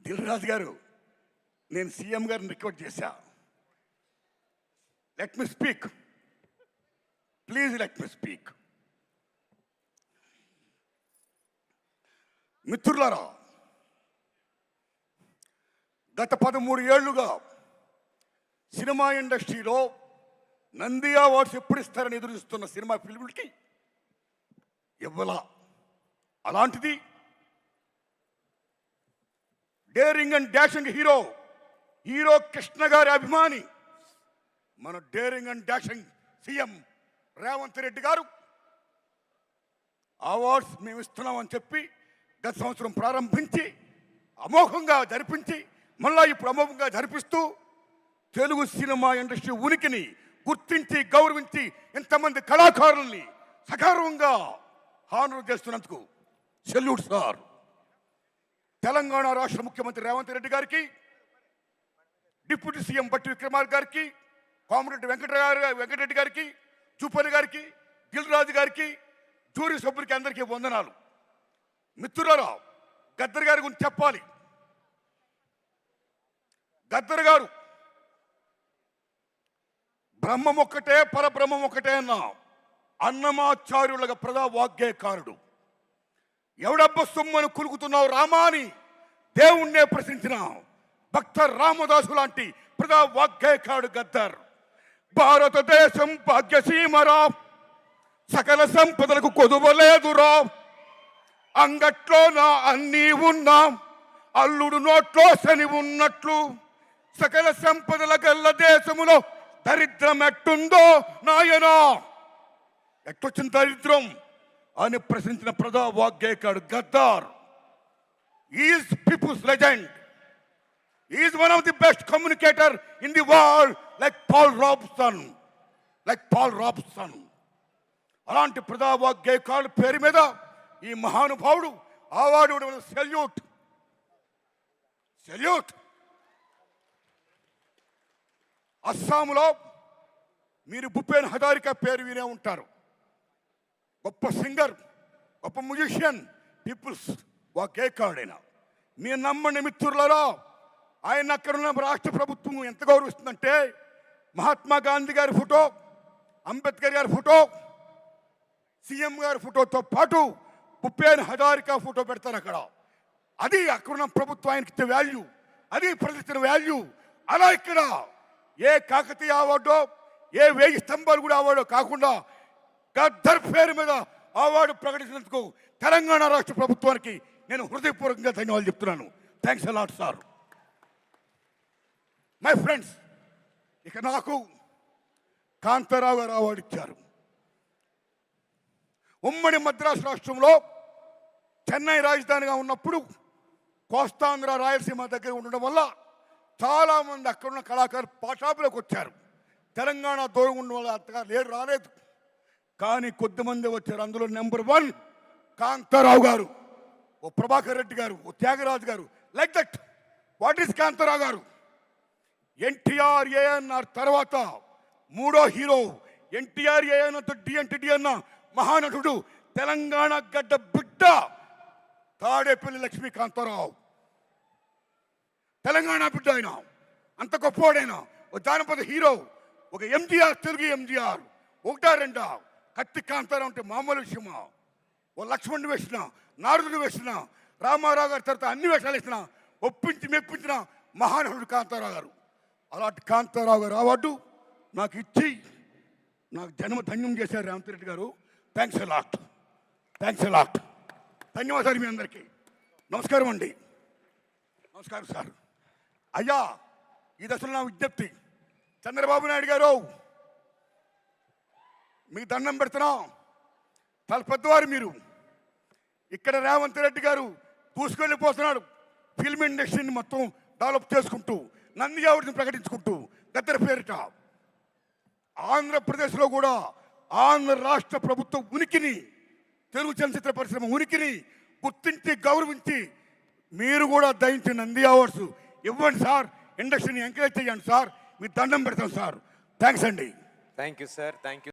దిల్ రాజు గారు, నేను సీఎం గారిని రిక్వెస్ట్ చేశా, let me speak, please let me speak. మిత్రులారా, గత 13 ఏళ్లుగా సినిమా ఇండస్ట్రీలో నంది అవార్డ్స్ ఎప్పుడు ఇస్తారని ఎదురుస్తున్న సినిమా ఫిల్ములకి ఇవ్వలా. అలాంటిది daring and dashing hero Krishna గారి అభిమాని మన daring and dashing CM Revanth Reddy గారు అవార్డ్స్ మేము ఇస్తున్నామని చెప్పి గత సంవత్సరం ప్రారంభించి అమోఘంగా జరిపించి మళ్ళా ఇప్పుడు అమోఘంగా జరిపిస్తూ తెలుగు సినిమా ఇండస్ట్రీ ఉనికిని గుర్తించి గౌరవించి ఇంతమంది కళాకారుల్ని సగర్వంగా హానర్ చేస్తున్నందుకు సెల్యూట్ సార్. తెలంగాణ రాష్ట్ర ముఖ్యమంత్రి రేవంత్ రెడ్డి గారికి, డిప్యూటీ సీఎం బట్టి విక్రమార్క గారికి, కోమరెడ్డి వెంకటరెడ్డి గారికి, జూపల్లి గారికి, దిల్ రాజు గారికి, జూరీ సభ్యులకి అందరికీ వందనాలు. మిత్రులారా, గద్దర్ గారి గురించి చెప్పాలి. గద్దర్ గారు బ్రహ్మం ఒక్కటే పరబ్రహ్మం ఒక్కటే అన్న అన్నమాచార్యులుగా ప్రజా వాగ్గేయకారుడు. ఎవడబ్బ సొమ్మను కులుకుతున్నావు రామా అని దేవుణ్ణే ప్రశ్నించిన భక్త రామదాసు లాంటి ప్రజా వాగ్గేయకారుడు గద్దర్. భారతదేశం భాగ్యసీమరా, సకల సంపదలకు కొదువలేదురా, అంగట్లో నా అన్నీ ఉన్నా అల్లుడు నోట్లో శని ఉన్నట్లు, సకల సంపదల గల్ల దేశములో దరిద్రం ఎట్టుందో నాయనా, ఎట్టొచ్చిన దరిద్రం అని ప్రశ్నించిన ప్రజా వాగ్గేయకాడు Gaddar. Is people's legend, is one of the best communicator in the world, like Paul Robeson. అలాంటి ప్రజా వాగ్గేయకాడు పేరు మీద ఈ మహానుభావుడు అవార్డు సెల్యూట్. అస్సాంలో మీరు భూపేన్ హజారికా పేరు వినే ఉంటారు. గొప్ప సింగర్, గొప్ప మ్యూజిషియన్, పీపుల్స్ వాగ్గేయకారుడైన. మీరు నమ్మండి మిత్రులలో, ఆయన అక్కడున్న రాష్ట్ర ప్రభుత్వం ఎంత గౌరవిస్తుందంటే మహాత్మా గాంధీ గారి ఫోటో, అంబేద్కర్ గారి ఫోటో, సీఎం గారి ఫోటోతో పాటు భూపేన్ హజారికా ఫోటో పెడతారు అక్కడ. అది అక్కడున్న ప్రభుత్వం ఆయనకి ఇచ్చే వాల్యూ, అది ప్రజలిచ్చిన వాల్యూ. అలా ఇక్కడ ఏ కాకతీయ అవార్డో, ఏ 1000 స్తంభాలు కూడా అవార్డో కాకుండా గద్దర్ పేరు మీద అవార్డు ప్రకటించినందుకు తెలంగాణ రాష్ట్ర ప్రభుత్వానికి నేను హృదయపూర్వకంగా ధన్యవాదాలు చెప్తున్నాను. Thanks a lot sir. My friends, ఇక నాకు కాంతారావు గారు అవార్డు ఇచ్చారు. ఉమ్మడి మద్రాసు రాష్ట్రంలో చెన్నై రాజధానిగా ఉన్నప్పుడు కోస్తాంధ్ర రాయలసీమ దగ్గర ఉండడం వల్ల చాలామంది అక్కడున్న కళాకారులు పాఠాపులోకి వచ్చారు. తెలంగాణ దూరం ఉండడం వల్ల అంతగా రాలేదు. కానీ కొద్దిమంది వచ్చారు. అందులో నెంబర్ 1 కాంతారావు గారు, ఓ ప్రభాకర్ రెడ్డి గారు, ఓ త్యాగరాజు గారు. Like that. What is Kantharao గారు? ఎన్టీఆర్ ఏఎన్ఆర్ తర్వాత 3వ హీరో. ఎన్టీఆర్ ఏఎన్ఆర్తో డి అన్న మహానటుడు, తెలంగాణ గడ్డ బిడ్డ తాడేపల్లి లక్ష్మీకాంతారావు. తెలంగాణ బిడ్డ ఆయన, అంత గొప్పవాడైనా. ఒక జానపద హీరో, ఒక ఎంజీఆర్, తెలుగు ఎంజీఆర్. 1-2 కత్తి కాంతారావు అంటే మామూలు విషయమా? ఓ లక్ష్మణుడు వేసిన, నారదుడు వేసిన, రామారావు గారి తర్వాత అన్ని వేషాలు వేసిన, ఒప్పించి మెప్పించిన మహానటుడు కాంతారావు గారు. అలాంటి కాంతారావు గారు అవార్డు నాకు ఇచ్చి నాకు జన్మ ధన్యం చేశారు రేవంత్ రెడ్డి గారు. Thanks a lot. ధన్యవాదాలు మీ అందరికీ. నమస్కారం అండి. నమస్కారం సార్. అయ్యా, ఈ దశలో నా విజ్ఞప్తి, చంద్రబాబు నాయుడు గారు మీకు దండం పెడుతున్నాం. చాలా పెద్దవారు మీరు. ఇక్కడ రేవంత్ రెడ్డి గారు దూసుకెళ్ళిపోతున్నాడు. ఫిల్మ్ ఇండస్ట్రీని మొత్తం డెవలప్ చేసుకుంటూ, నంది అవార్డుని ప్రకటించుకుంటూ, గద్దర్ పేరిట ఆంధ్రప్రదేశ్లో కూడా ఆంధ్ర రాష్ట్ర ప్రభుత్వ ఉనికిని, తెలుగు చలనచిత్ర పరిశ్రమ ఉనికిని గుర్తించి గౌరవించి మీరు కూడా దయించి నంది అవార్డ్స్ ఇవ్వండి సార్. ఇండస్ట్రీని ఎంకరేజ్ చేయండి సార్. మీ దండం పెడతాం సార్. థ్యాంక్స్ అండి. Thank you sir. Thank you.